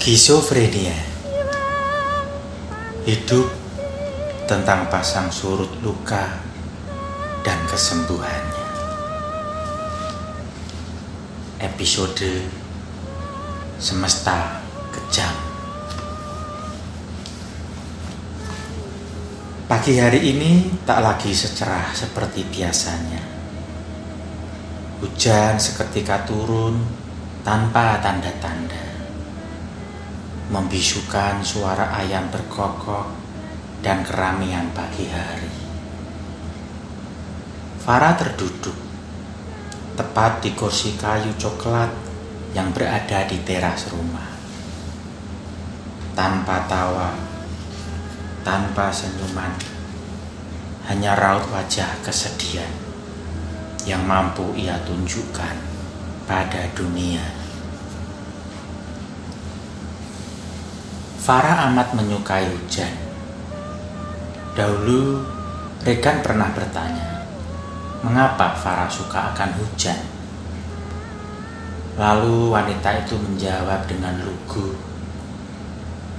Skizofrenia. Hidup tentang pasang surut luka dan kesembuhannya. Episode Semesta Kejam. Pagi hari ini tak lagi secerah seperti biasanya. Hujan seketika turun tanpa tanda-tanda, membisukan suara ayam berkokok dan keramaian pagi hari. Farah terduduk tepat di kursi kayu coklat yang berada di teras rumah. Tanpa tawa, tanpa senyuman, hanya raut wajah kesedihan yang mampu ia tunjukkan pada dunia. Farah amat menyukai hujan. Dahulu, Regan pernah bertanya, mengapa Farah suka akan hujan? Lalu wanita itu menjawab dengan lugu,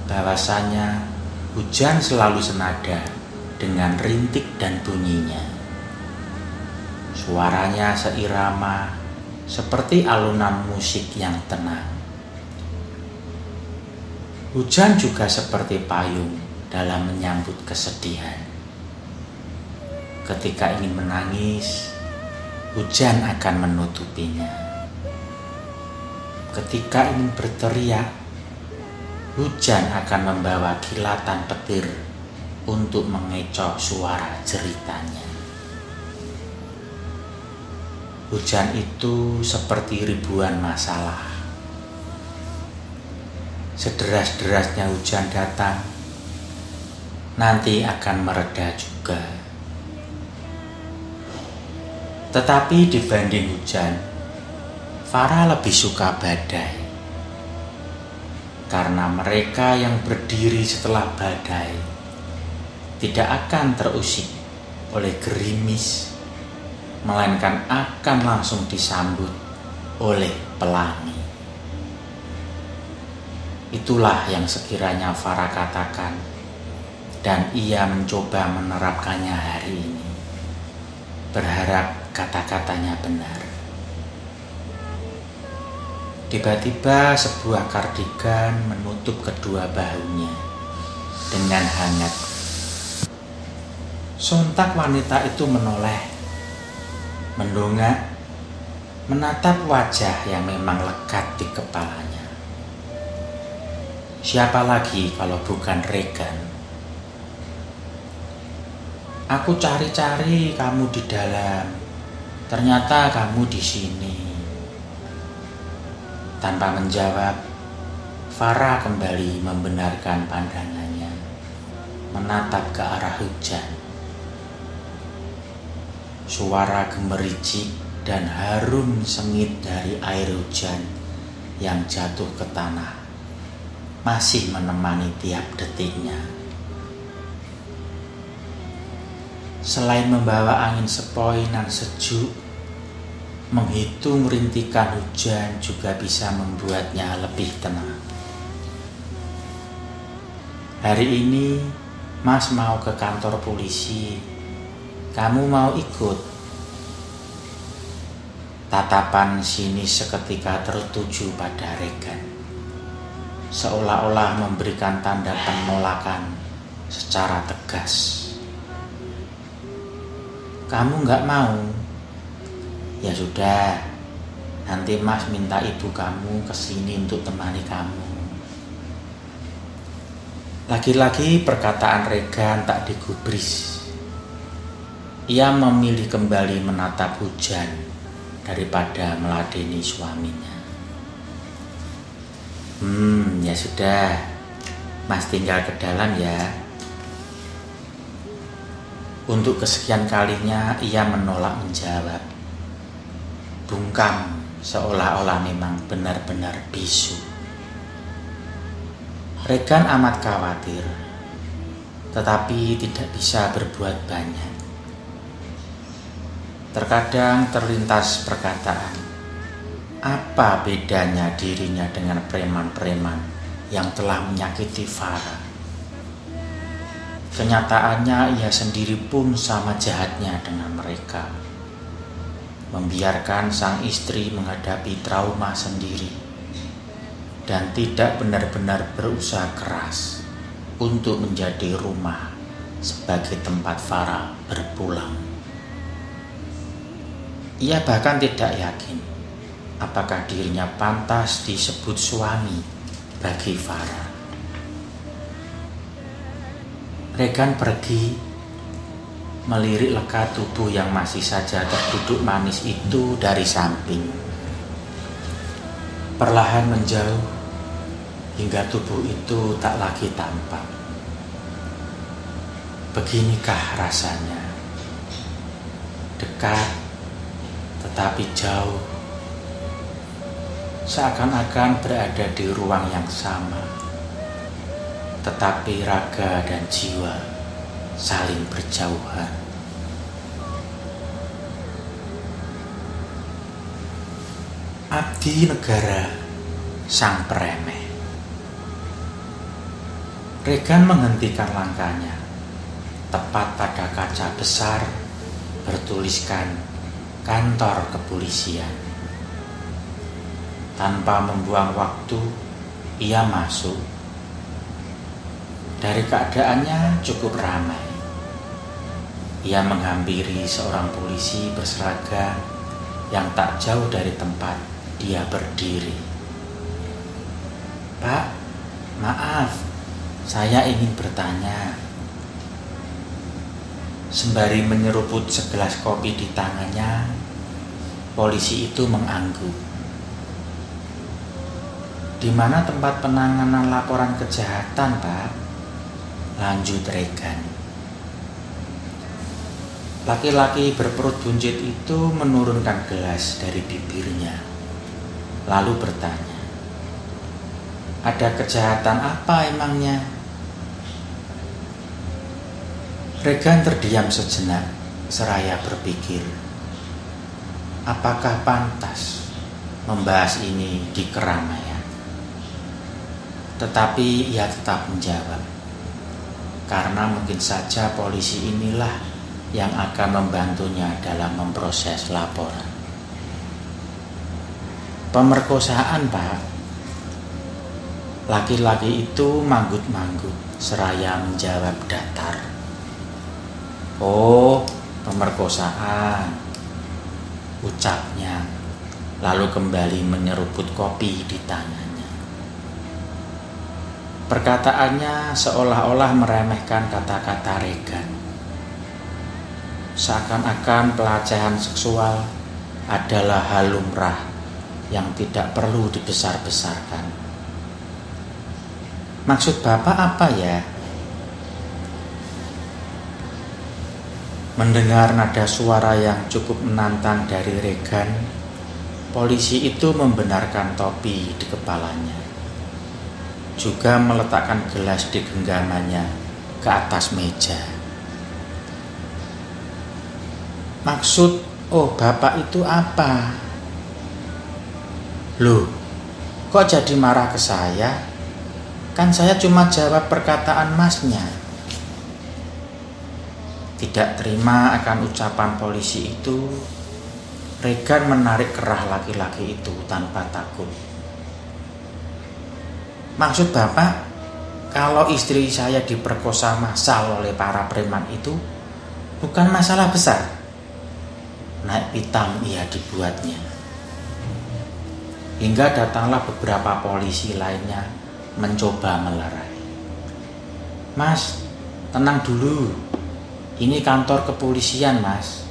bahwasanya hujan selalu senada dengan rintik dan bunyinya. Suaranya seirama seperti alunan musik yang tenang. Hujan juga seperti payung dalam menyambut kesedihan. Ketika ingin menangis, hujan akan menutupinya. Ketika ingin berteriak, hujan akan membawa kilatan petir untuk mengecoh suara jeritanya. Hujan itu seperti ribuan masalah. Sederas-derasnya hujan datang, nanti akan mereda juga. Tetapi dibanding hujan, Farah lebih suka badai. Karena mereka yang berdiri setelah badai tidak akan terusik oleh gerimis, melainkan akan langsung disambut oleh pelangi. Itulah yang sekiranya Farah katakan, dan ia mencoba menerapkannya hari ini, berharap kata-katanya benar. Tiba-tiba sebuah kardigan menutup kedua bahunya dengan hangat. Sontak wanita itu menoleh, mendongak, menatap wajah yang memang lekat di kepalanya. Siapa lagi kalau bukan Regan? Aku cari-cari kamu di dalam, ternyata kamu di sini. Tanpa menjawab, Farah kembali membenarkan pandangannya, menatap ke arah hujan. Suara gemericik dan harum sengit dari air hujan yang jatuh ke tanah masih menemani tiap detiknya. Selain membawa angin sepoi nan sejuk, menghitung rintikan hujan juga bisa membuatnya lebih tenang. Hari ini Mas mau ke kantor polisi. Kamu mau ikut? Tatapan sinis seketika tertuju pada Regan, seolah-olah memberikan tanda penolakan secara tegas. Kamu nggak mau? Ya sudah, nanti Mas minta ibu kamu kesini untuk temani kamu. Lagi-lagi perkataan Regan tak digubris. Ia memilih kembali menatap hujan daripada meladeni suaminya. Ya sudah, Mas tinggal ke dalam ya. Untuk kesekian kalinya ia menolak menjawab. Bungkam seolah-olah memang benar-benar bisu. Regan amat khawatir, tetapi tidak bisa berbuat banyak. Terkadang terlintas perkataan, apa bedanya dirinya dengan preman-preman yang telah menyakiti Farah. Kenyataannya ia sendiri pun sama jahatnya dengan mereka, membiarkan sang istri menghadapi trauma sendiri dan tidak benar-benar berusaha keras untuk menjadi rumah sebagai tempat Farah berpulang. Ia bahkan tidak yakin apakah dirinya pantas disebut suami bagi Farah. Regan pergi melirik lekat tubuh yang masih saja terduduk manis itu dari samping. Perlahan menjauh hingga tubuh itu tak lagi tampak. Beginikah rasanya? Dekat tetapi jauh. Seakan-akan berada di ruang yang sama, tetapi raga dan jiwa saling berjauhan. Abdi negara sang peremeh. Regan menghentikan langkahnya tepat pada kaca besar bertuliskan kantor kepolisian. Tanpa membuang waktu, ia masuk. Dari keadaannya cukup ramai. Ia menghampiri seorang polisi berseragam yang tak jauh dari tempat dia berdiri. "Pak, maaf, saya ingin bertanya." Sembari menyeruput segelas kopi di tangannya, polisi itu mengangguk. "Di mana tempat penanganan laporan kejahatan, Pak?" lanjut Regan. Laki-laki berperut buncit itu menurunkan gelas dari bibirnya, lalu bertanya, "Ada kejahatan apa emangnya?" Regan terdiam sejenak seraya berpikir, apakah pantas membahas ini di keramaian? Tetapi ia tetap menjawab, karena mungkin saja polisi inilah yang akan membantunya dalam memproses laporan. "Pemerkosaan, Pak." Laki-laki itu manggut-manggut seraya menjawab datar. "Oh, pemerkosaan," ucapnya, lalu kembali menyeruput kopi di tangannya. Perkataannya seolah-olah meremehkan kata-kata Regan. Seakan-akan pelecehan seksual adalah hal lumrah yang tidak perlu dibesar-besarkan. "Maksud Bapak apa ya?" Mendengar nada suara yang cukup menantang dari Regan, polisi itu membenarkan topi di kepalanya, juga meletakkan gelas di genggamannya ke atas meja. "Maksud Bapak itu apa?" "Loh, kok jadi marah ke saya? Kan saya cuma jawab perkataan Masnya." Tidak terima akan ucapan polisi itu, Regan menarik kerah laki-laki itu tanpa takut. "Maksud Bapak, kalau istri saya diperkosa massal oleh para preman itu bukan masalah besar?" Naik pitam ia dibuatnya. Hingga datanglah beberapa polisi lainnya mencoba melerai. "Mas, tenang dulu. Ini kantor kepolisian, Mas.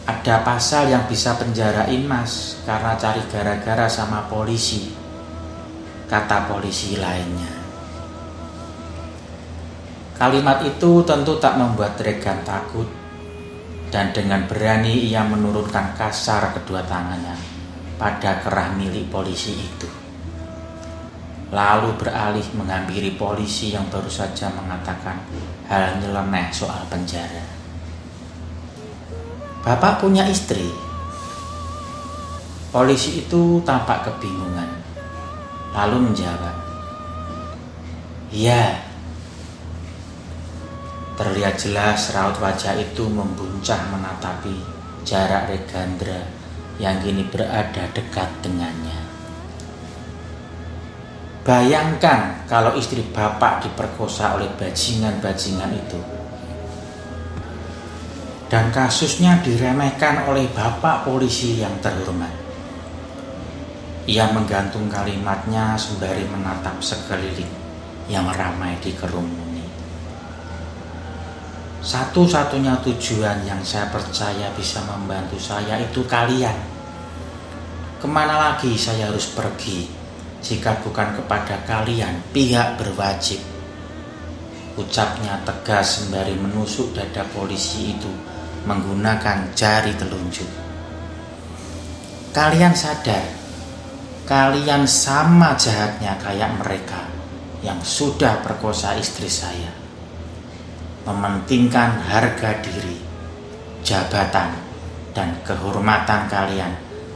Ada pasal yang bisa penjarain Mas karena cari gara-gara sama polisi," kata polisi lainnya. Kalimat itu tentu tak membuat Regan takut, dan dengan berani ia menurunkan kasar kedua tangannya pada kerah milik polisi itu. Lalu beralih menghampiri polisi yang baru saja mengatakan hal nyeleneh soal penjara. "Bapak punya istri?" Polisi itu tampak kebingungan, lalu menjawab, Iya. Terlihat jelas raut wajah itu membuncah menatapi jarak Regandra yang kini berada dekat dengannya. Bayangkan kalau istri bapak diperkosa oleh bajingan-bajingan itu. Dan kasusnya diremehkan oleh bapak polisi yang terhormat. Ia menggantung kalimatnya sembari menatap sekeliling yang ramai dikerumuni. Satu-satunya tujuan yang saya percaya bisa membantu saya itu kalian. Kemana lagi saya harus pergi jika bukan kepada kalian, pihak berwajib? Ucapnya tegas sembari menusuk dada polisi itu menggunakan jari telunjuk. Kalian sadar, kalian sama jahatnya kayak mereka yang sudah perkosa istri saya. Mementingkan harga diri, jabatan, dan kehormatan kalian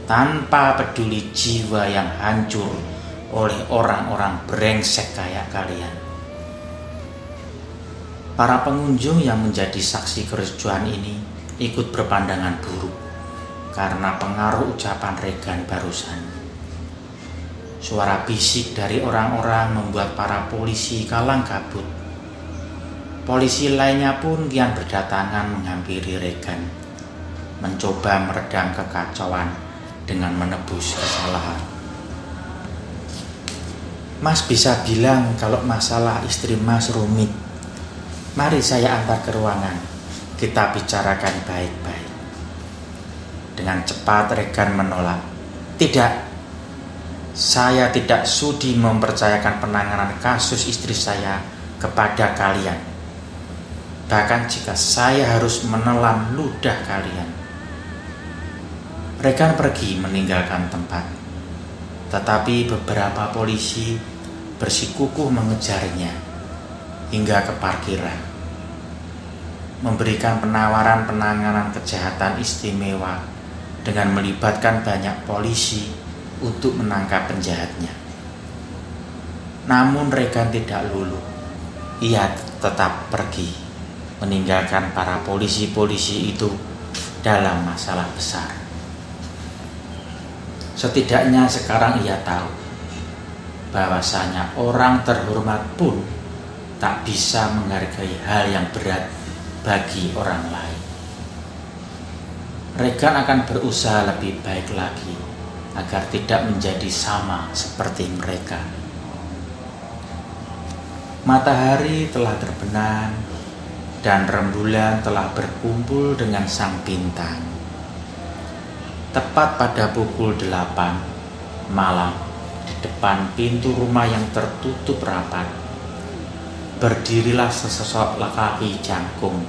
tanpa peduli jiwa yang hancur oleh orang-orang brengsek kayak kalian. Para pengunjung yang menjadi saksi kericuhan ini ikut berpandangan buruk karena pengaruh ucapan Regan barusan. Suara bisik dari orang-orang membuat para polisi kalang kabut. Polisi lainnya pun kian berdatangan menghampiri Regan, mencoba meredam kekacauan dengan menebus kesalahan. Mas bisa bilang kalau masalah istri Mas rumit. Mari saya antar ke ruangan, kita bicarakan baik-baik. Dengan cepat Regan menolak. Tidak, saya tidak sudi mempercayakan penanganan kasus istri saya kepada kalian. Bahkan jika saya harus menelan ludah kalian. Regan pergi meninggalkan tempat. Tetapi beberapa polisi bersikukuh mengejarnya hingga ke parkiran. Memberikan penawaran penanganan kejahatan istimewa dengan melibatkan banyak polisi untuk menangkap penjahatnya. Namun Regan tidak luluh. Ia tetap pergi, meninggalkan para polisi-polisi itu dalam masalah besar. Setidaknya sekarang ia tahu bahwasanya orang terhormat pun tak bisa menghargai hal yang berat bagi orang lain. Regan akan berusaha lebih baik lagi agar tidak menjadi sama seperti mereka. Matahari telah terbenam dan rembulan telah berkumpul dengan sang bintang. Tepat pada pukul 8 malam, di depan pintu rumah yang tertutup rapat, berdirilah sesosok laki-laki jangkung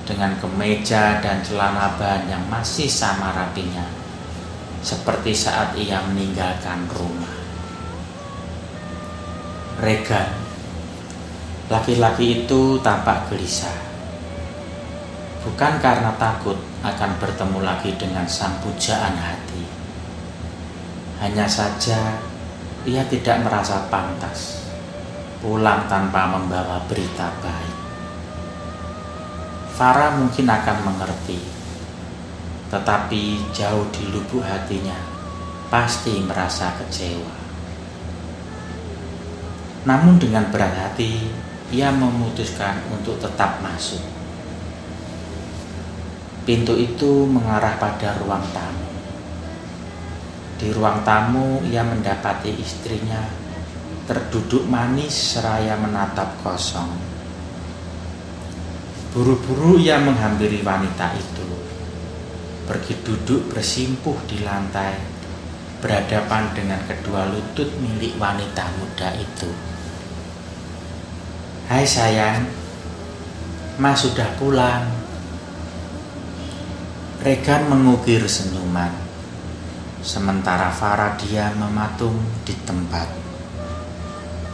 dengan kemeja dan celana bahan yang masih sama rapinya, seperti saat ia meninggalkan rumah. Regan. Laki-laki itu tampak gelisah. Bukan karena takut akan bertemu lagi dengan sang pujaan hati. Hanya saja ia tidak merasa pantas pulang tanpa membawa berita baik. Farah mungkin akan mengerti, tetapi jauh di lubuk hatinya pasti merasa kecewa. Namun dengan berat hati ia memutuskan untuk tetap masuk. Pintu itu mengarah pada ruang tamu. Di ruang tamu ia mendapati istrinya terduduk manis seraya menatap kosong. Buru-buru ia menghampiri wanita itu, pergi duduk bersimpuh di lantai, berhadapan dengan kedua lutut milik wanita muda itu. Hai sayang, Mas sudah pulang. Regan mengukir senyuman, sementara Farah diam mematung di tempat.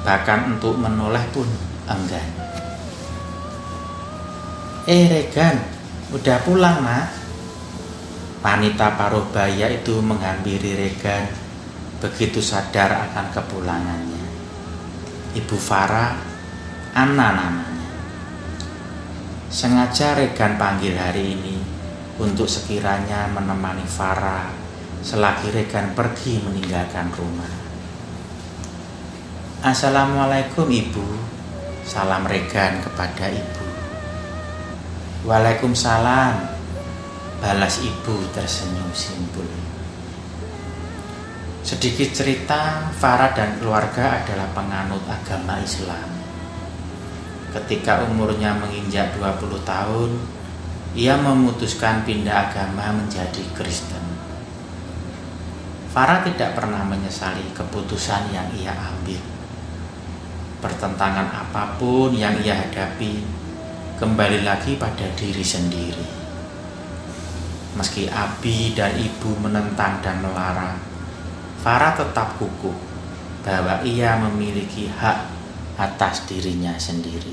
Bahkan untuk menoleh pun enggan. Regan, udah pulang Mas? Wanita paruh baya itu menghampiri Regan begitu sadar akan kepulangannya. Ibu Farah, Anna namanya. Sengaja Regan panggil hari ini untuk sekiranya menemani Farah selagi Regan pergi meninggalkan rumah. Assalamualaikum Ibu, salam Regan kepada Ibu. Waalaikumsalam, balas Ibu tersenyum simpul. Sedikit cerita, Farah dan keluarga adalah penganut agama Islam. Ketika umurnya menginjak 20 tahun, ia memutuskan pindah agama menjadi Kristen. Farah tidak pernah menyesali keputusan yang ia ambil. Pertentangan apapun yang ia hadapi, kembali lagi pada diri sendiri. Meski Abi dan Ibu menentang dan melarang, Farah tetap kukuh bahwa ia memiliki hak atas dirinya sendiri.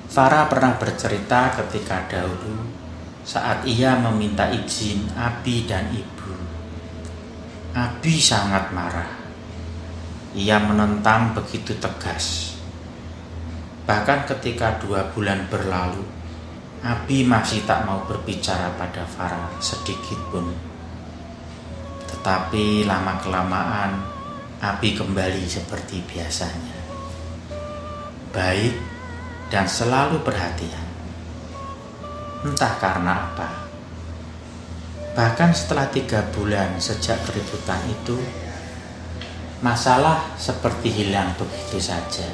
Farah pernah bercerita ketika dahulu saat ia meminta izin Abi dan Ibu. Abi sangat marah. Ia menentang begitu tegas. Bahkan ketika 2 bulan berlalu, Abi masih tak mau berbicara pada Farah sedikit pun. Tetapi lama-kelamaan, Abi kembali seperti biasanya. Baik dan selalu perhatian. Entah karena apa. Bahkan setelah 3 bulan sejak keributan itu, masalah seperti hilang begitu saja.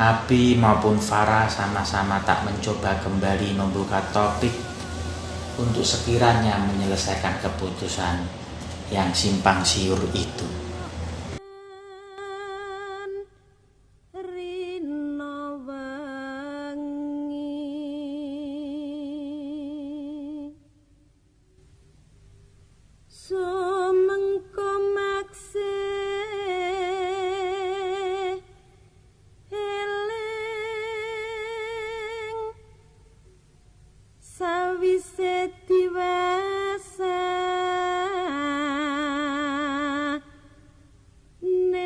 Abi maupun Farah sama-sama tak mencoba kembali membuka topik untuk sekiranya menyelesaikan keputusan yang simpang siur itu. Sawise diwasa ningsun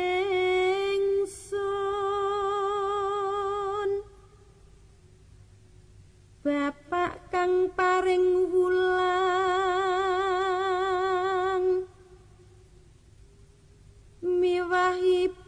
Bapak kang paring wulang miwahipun